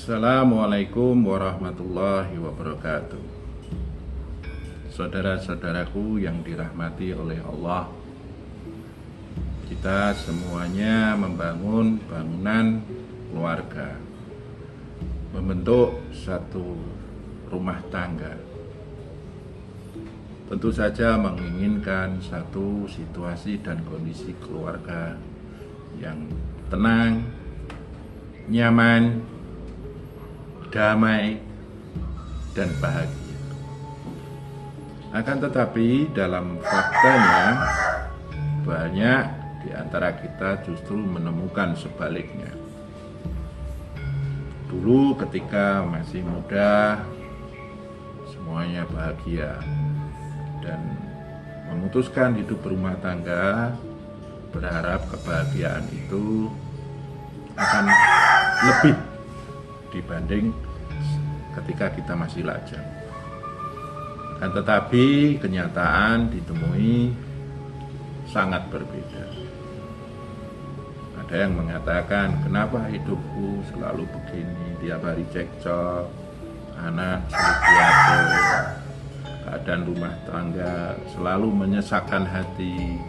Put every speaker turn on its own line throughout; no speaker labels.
Assalamualaikum warahmatullahi wabarakatuh. Saudara-saudaraku yang dirahmati oleh Allah, kita semuanya membangun bangunan keluarga, membentuk satu rumah tangga. Tentu saja menginginkan satu situasi dan kondisi keluarga yang tenang, nyaman, damai, dan bahagia. Akan tetapi dalam faktanya banyak di antara kita justru menemukan sebaliknya. Dulu ketika masih muda semuanya bahagia dan memutuskan hidup berumah tangga, berharap kebahagiaan itu akan lebih dibanding ketika kita masih lajang. Kan tetapi kenyataan ditemui sangat berbeda. Ada yang mengatakan, kenapa hidupku selalu begini, tiap hari cekcok, anak sulit diatur, keadaan rumah tangga selalu menyesakkan hati,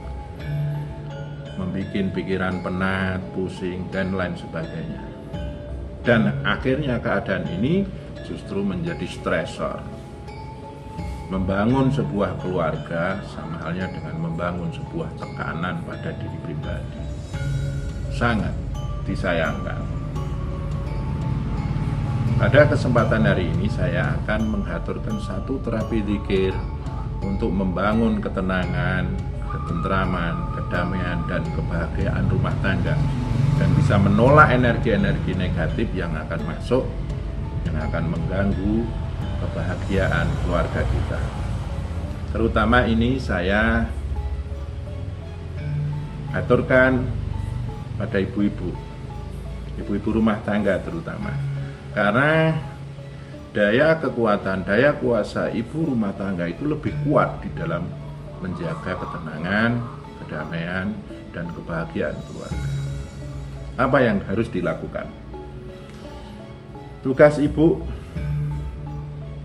membuat pikiran penat, pusing, dan lain sebagainya. Dan akhirnya keadaan ini justru menjadi stresor. Membangun sebuah keluarga sama halnya dengan membangun sebuah tekanan pada diri pribadi. Sangat disayangkan. Pada kesempatan hari ini saya akan mengaturkan satu terapi zikir untuk membangun ketenangan, ketentraman, kedamaian, dan kebahagiaan rumah tangga, dan bisa menolak energi-energi negatif yang akan masuk, yang akan mengganggu kebahagiaan keluarga kita. Terutama ini saya aturkan pada ibu-ibu rumah tangga terutama, karena daya kekuatan, daya kuasa ibu rumah tangga itu lebih kuat di dalam menjaga ketenangan, kedamaian, dan kebahagiaan keluarga. Apa yang harus dilakukan? Tugas ibu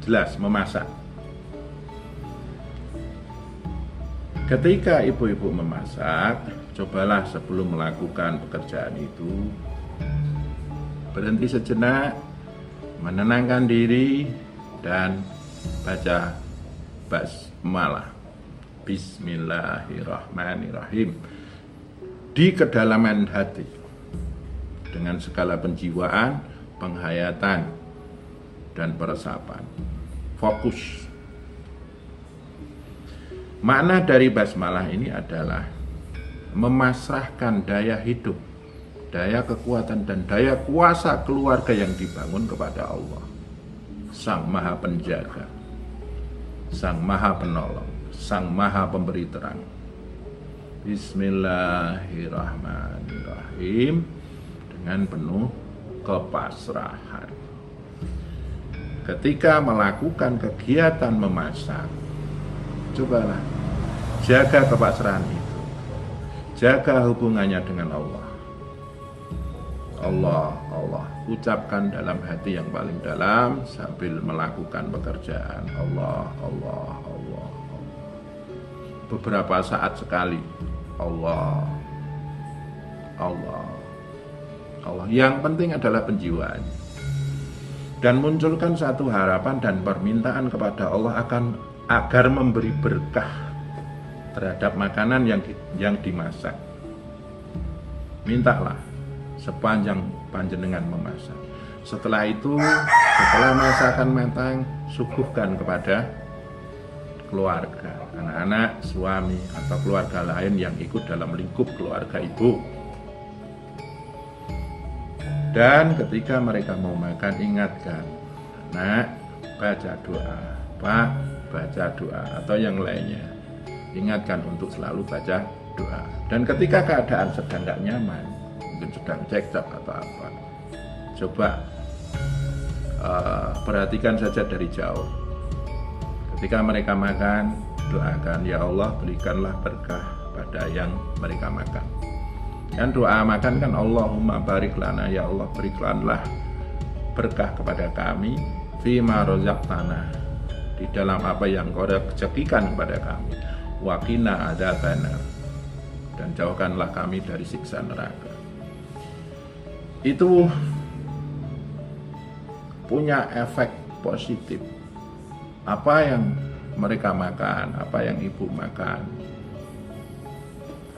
jelas memasak. Ketika ibu-ibu memasak, cobalah sebelum melakukan pekerjaan itu berhenti sejenak, menenangkan diri, dan baca basmalah, Bismillahirrahmanirrahim, di kedalaman hati dengan segala penjiwaan, penghayatan, dan peresapan. Fokus. Makna dari basmalah ini adalah memasrahkan daya hidup, daya kekuatan, dan daya kuasa keluarga yang dibangun kepada Allah, Sang Maha Penjaga, Sang Maha Penolong, Sang Maha Pemberi terang. Bismillahirrahmanirrahim, dengan penuh kepasrahan. Ketika melakukan kegiatan memasak, cobalah jaga kepasrahan itu, jaga hubungannya dengan Allah. Allah, Allah, ucapkan dalam hati yang paling dalam sambil melakukan pekerjaan. Allah, Allah, Allah, Allah. Beberapa saat sekali. Allah, Allah, Allah. Yang penting adalah penjiwaan. Dan munculkan satu harapan dan permintaan kepada Allah agar memberi berkah terhadap makanan yang dimasak. Mintalah sepanjang panjenengan memasak. Setelah itu, setelah masakan matang, suguhkan kepada keluarga, anak-anak, suami, atau keluarga lain yang ikut dalam lingkup keluarga ibu. Dan ketika mereka mau makan, ingatkan, nak, baca doa, pak, baca doa, atau yang lainnya. Ingatkan untuk selalu baca doa. Dan ketika keadaan sedang tidak nyaman, mungkin sedang cekcok atau apa, coba perhatikan saja dari jauh. Ketika mereka makan, doakan, ya Allah, berikanlah berkah pada yang mereka makan. Kan doa makan kan Allahumma barik lana, ya Allah berikanlah berkah kepada kami fima razaqtana, di dalam apa yang Kau rezekikan kepada kami, wa qina adzabannar, dan jauhkanlah kami dari siksa neraka. Itu punya efek positif. Apa yang mereka makan, apa yang ibu makan,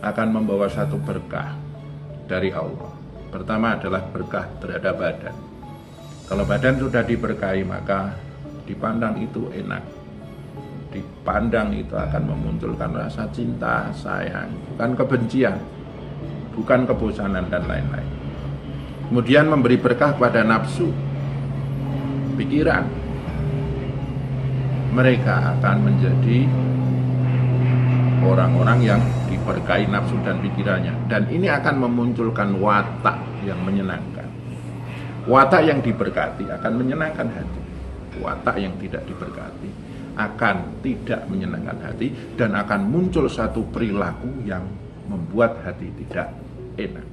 akan membawa satu berkah dari Allah. Pertama adalah berkah terhadap badan. Kalau badan sudah diberkahi, maka dipandang itu enak. Dipandang itu akan memunculkan rasa cinta, sayang, bukan kebencian, bukan kebosanan dan lain-lain. Kemudian memberi berkah pada nafsu, pikiran. Mereka akan menjadi orang-orang yang diberkahi nafsu dan pikirannya, dan ini akan memunculkan watak yang menyenangkan. Watak yang diberkati akan menyenangkan hati. Watak yang tidak diberkati akan tidak menyenangkan hati, dan akan muncul satu perilaku yang membuat hati tidak enak.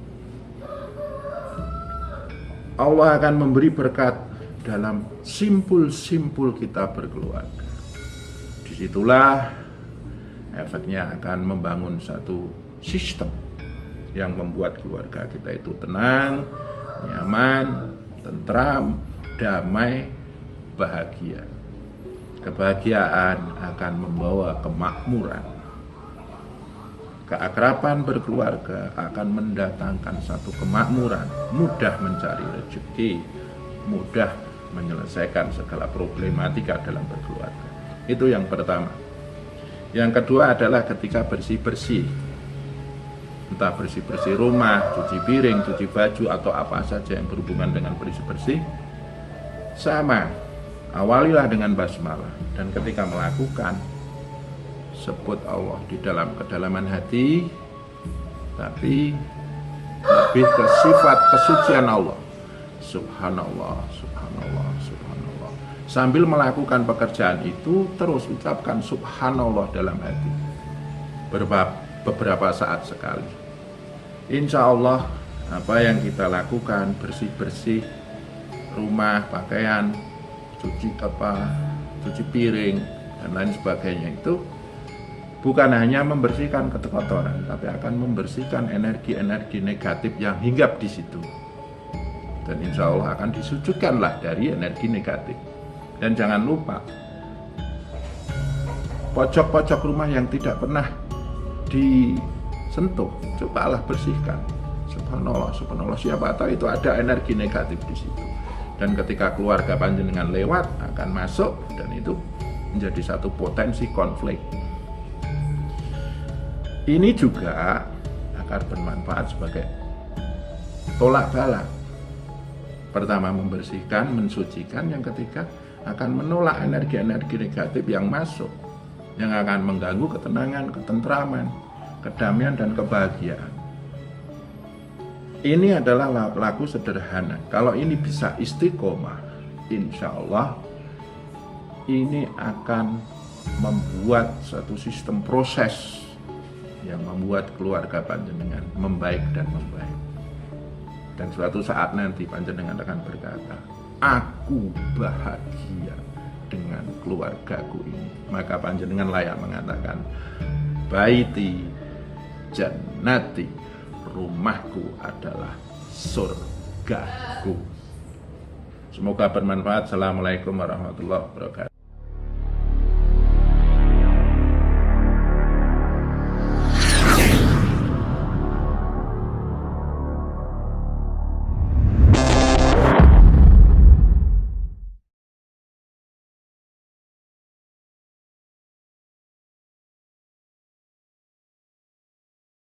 Allah akan memberi berkat dalam simpul-simpul kita berkeluarga. Disitulah efeknya akan membangun satu sistem yang membuat keluarga kita itu tenang, nyaman, tentram, damai, bahagia. Kebahagiaan akan membawa kemakmuran. Keakraban berkeluarga akan mendatangkan satu kemakmuran, mudah mencari rezeki, mudah menyelesaikan segala problematika dalam berkeluarga. Itu yang pertama. Yang kedua adalah ketika bersih-bersih, entah bersih-bersih rumah, cuci piring, cuci baju, atau apa saja yang berhubungan dengan bersih-bersih, sama, awalilah dengan basmalah, dan ketika melakukan, sebut Allah di dalam kedalaman hati, tapi lebih ke sifat kesucian Allah. Subhanallah, subhanallah, subhanallah. Sambil melakukan pekerjaan itu, terus ucapkan subhanallah dalam hati beberapa saat sekali. Insya Allah apa yang kita lakukan, bersih-bersih rumah, pakaian, cuci piring, dan lain sebagainya, itu bukan hanya membersihkan kekotoran, tapi akan membersihkan energi-energi negatif yang hinggap di situ. Dan insya Allah akan disujudkanlah dari energi negatif. Dan jangan lupa, pojok-pojok rumah yang tidak pernah disentuh, cobalah bersihkan. Subhanallah, subhanallah, siapa tahu itu ada energi negatif di situ. Dan ketika keluarga panjenengan lewat, akan masuk, dan itu menjadi satu potensi konflik. Ini juga akan bermanfaat sebagai tolak bala. Pertama membersihkan, mensucikan, yang ketiga akan menolak energi-energi negatif yang masuk, yang akan mengganggu ketenangan, ketentraman, kedamaian, dan kebahagiaan. Ini adalah laku sederhana. Kalau ini bisa istiqomah, insya Allah ini akan membuat satu sistem proses yang membuat keluarga panjenengan membaik dan membaik. Dan suatu saat nanti panjenengan akan berkata, aku bahagia dengan keluargaku ini. Maka panjenengan layak mengatakan, baiti jannati, rumahku adalah surgaku. Semoga bermanfaat. Assalamualaikum warahmatullahi wabarakatuh.